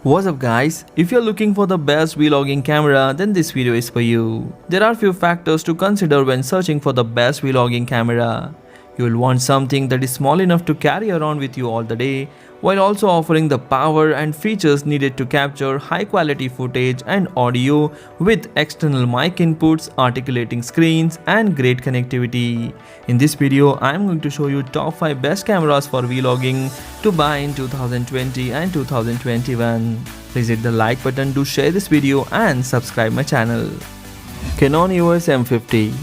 What's up guys, if you're looking for the best vlogging camera then this video is for you. There are few factors to consider when searching for the best vlogging camera. You will want something that is small enough to carry around with you all the day, while also offering the power and features needed to capture high quality footage and audio with external mic inputs, articulating screens and great connectivity. In this video, I am going to show you top 5 best cameras for vlogging to buy in 2020 and 2021. Please hit the like button to share this video and subscribe my channel. Canon EOS M50.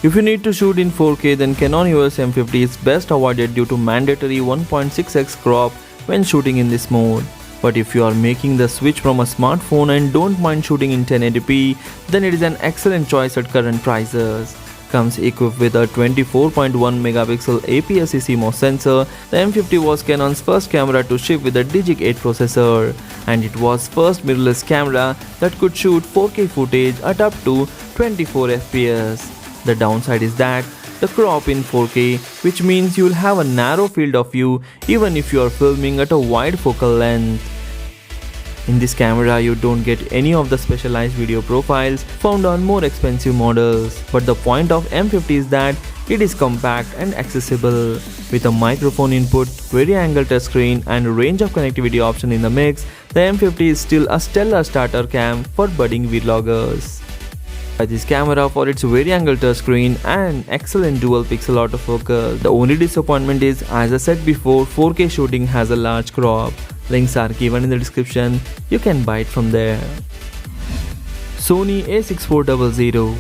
If you need to shoot in 4K, then Canon EOS M50 is best avoided due to mandatory 1.6x crop when shooting in this mode. But if you are making the switch from a smartphone and don't mind shooting in 1080p, then it is an excellent choice at current prices. Comes equipped with a 24.1 megapixel APS-C CMOS sensor, the M50 was Canon's first camera to ship with a Digic 8 processor, and it was first mirrorless camera that could shoot 4K footage at up to 24 fps. The downside is that the crop in 4K, which means you'll have a narrow field of view even if you are filming at a wide focal length. In this camera, you don't get any of the specialized video profiles found on more expensive models. But the point of M50 is that it is compact and accessible. With a microphone input, vari-angle touchscreen and range of connectivity option in the mix, the M50 is still a stellar starter cam for budding vloggers. By this camera for its vari-angle touchscreen and excellent dual pixel autofocus. The only disappointment is, as I said before, 4K shooting has a large crop. Links are given in the description, you can buy it from there. Sony a6400.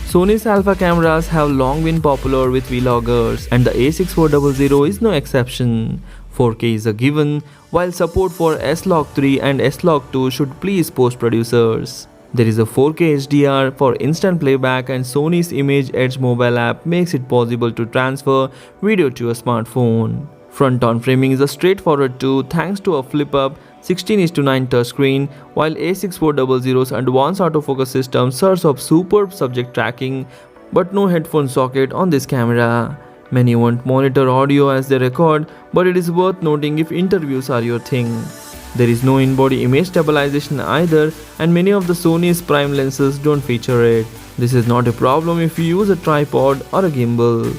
Sony's alpha cameras have long been popular with vloggers and the a6400 is no exception. 4K is a given, while support for S-Log3 and S-Log2 should please post-producers. There is a 4K HDR for instant playback and Sony's Image Edge mobile app makes it possible to transfer video to a smartphone. Front-on framing is a straightforward too thanks to a flip-up 16:9 touchscreen, while a6400's advanced autofocus system serves up superb subject tracking but no headphone socket on this camera. Many won't monitor audio as they record, but it is worth noting if interviews are your thing. There is no in-body image stabilization either, and many of the Sony's prime lenses don't feature it. This is not a problem if you use a tripod or a gimbal.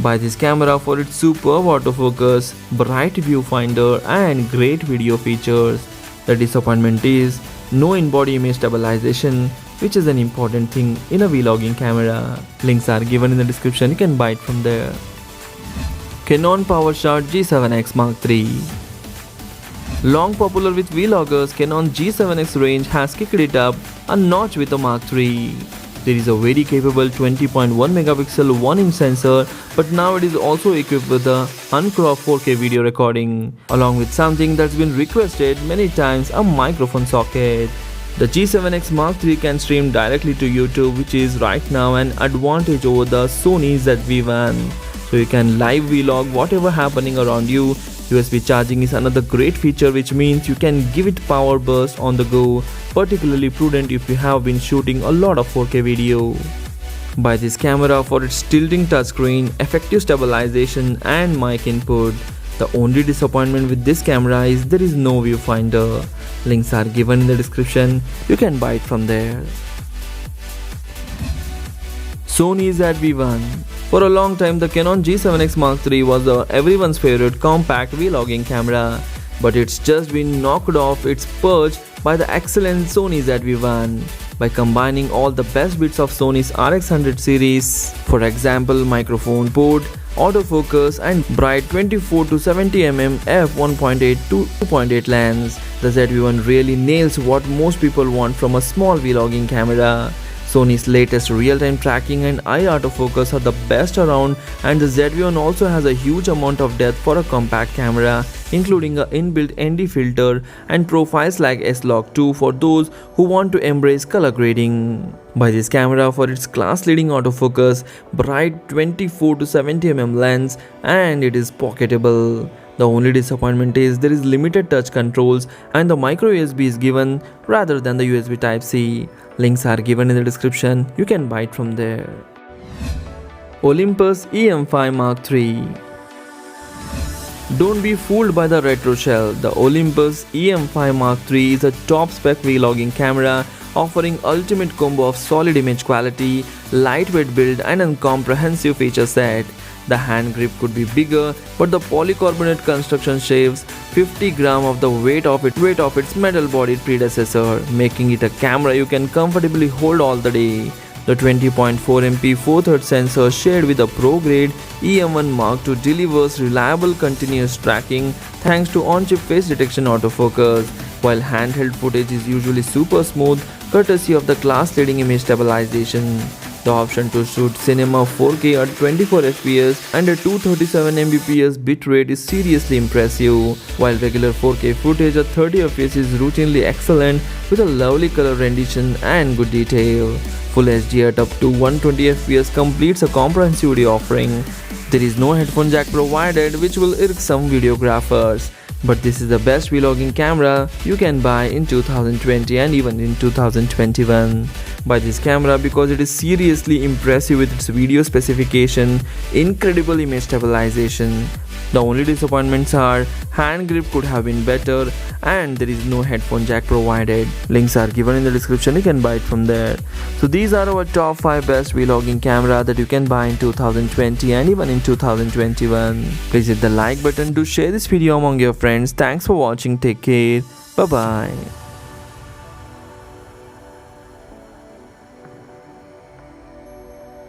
Buy this camera for its superb autofocus, bright viewfinder and great video features. The disappointment is no in-body image stabilization, which is an important thing in a vlogging camera. Links are given in the description, you can buy it from there. Canon PowerShot G7X Mark III. Long popular with vloggers, Canon G7X range has kicked it up a notch with the Mark III. There is a very capable 20.1 megapixel 1-inch sensor, but now it is also equipped with a uncropped 4K video recording, along with something that's been requested many times, a microphone socket. The G7X Mark III can stream directly to YouTube, which is right now an advantage over the Sony ZV-1. So you can live vlog whatever happening around you. USB charging is another great feature, which means you can give it power burst on the go, particularly prudent if you have been shooting a lot of 4K video. Buy this camera for its tilting touchscreen, effective stabilization and mic input. The only disappointment with this camera is there is no viewfinder. Links are given in the description, you can buy it from there. Sony ZV-1. For a long time, the Canon G7X Mark III was everyone's favorite compact vlogging camera, but it's just been knocked off its perch by the excellent Sony ZV-1 by combining all the best bits of Sony's RX100 series, for example microphone port, autofocus and bright 24-70mm f1.8 to 2.8 lens. The ZV-1 really nails what most people want from a small vlogging camera. Sony's latest real-time tracking and eye autofocus are the best around, and the ZV-1 also has a huge amount of depth for a compact camera, including an inbuilt ND filter and profiles like S-Log2 for those who want to embrace color grading. Buy this camera for its class-leading autofocus, bright 24-70mm lens, and it is pocketable. The only disappointment is there is limited touch controls and the micro USB is given rather than the USB Type-C. Links are given in the description, you can buy it from there. Olympus EM5 Mark III. Don't be fooled by the retro shell. The Olympus EM5 Mark III is a top spec vlogging camera offering ultimate combo of solid image quality, lightweight build and a comprehensive feature set. The hand grip could be bigger, but the polycarbonate construction shaves 50 grams of the weight of its metal-bodied predecessor, making it a camera you can comfortably hold all the day. The 20.4 MP 4/3 sensor shared with the Pro-grade EM1 Mark II delivers reliable continuous tracking thanks to on-chip face detection autofocus, while handheld footage is usually super smooth courtesy of the class-leading image stabilization. The option to shoot cinema 4K at 24 fps and a 237 Mbps bitrate is seriously impressive, while regular 4K footage at 30 fps is routinely excellent with a lovely color rendition and good detail. Full HD at up to 120 fps completes a comprehensive video offering. There is no headphone jack provided, which will irk some videographers. But this is the best vlogging camera you can buy in 2020 and even in 2021. Buy this camera because it is seriously impressive with its video specification, incredible image stabilization. The only disappointments are hand grip could have been better and there is no headphone jack provided. Links are given in the description, you can buy it from there. So these are our top 5 best vlogging camera that you can buy in 2020 and even in 2021. Please hit the like button to share this video among your friends. Thanks for watching. Take care. Bye bye.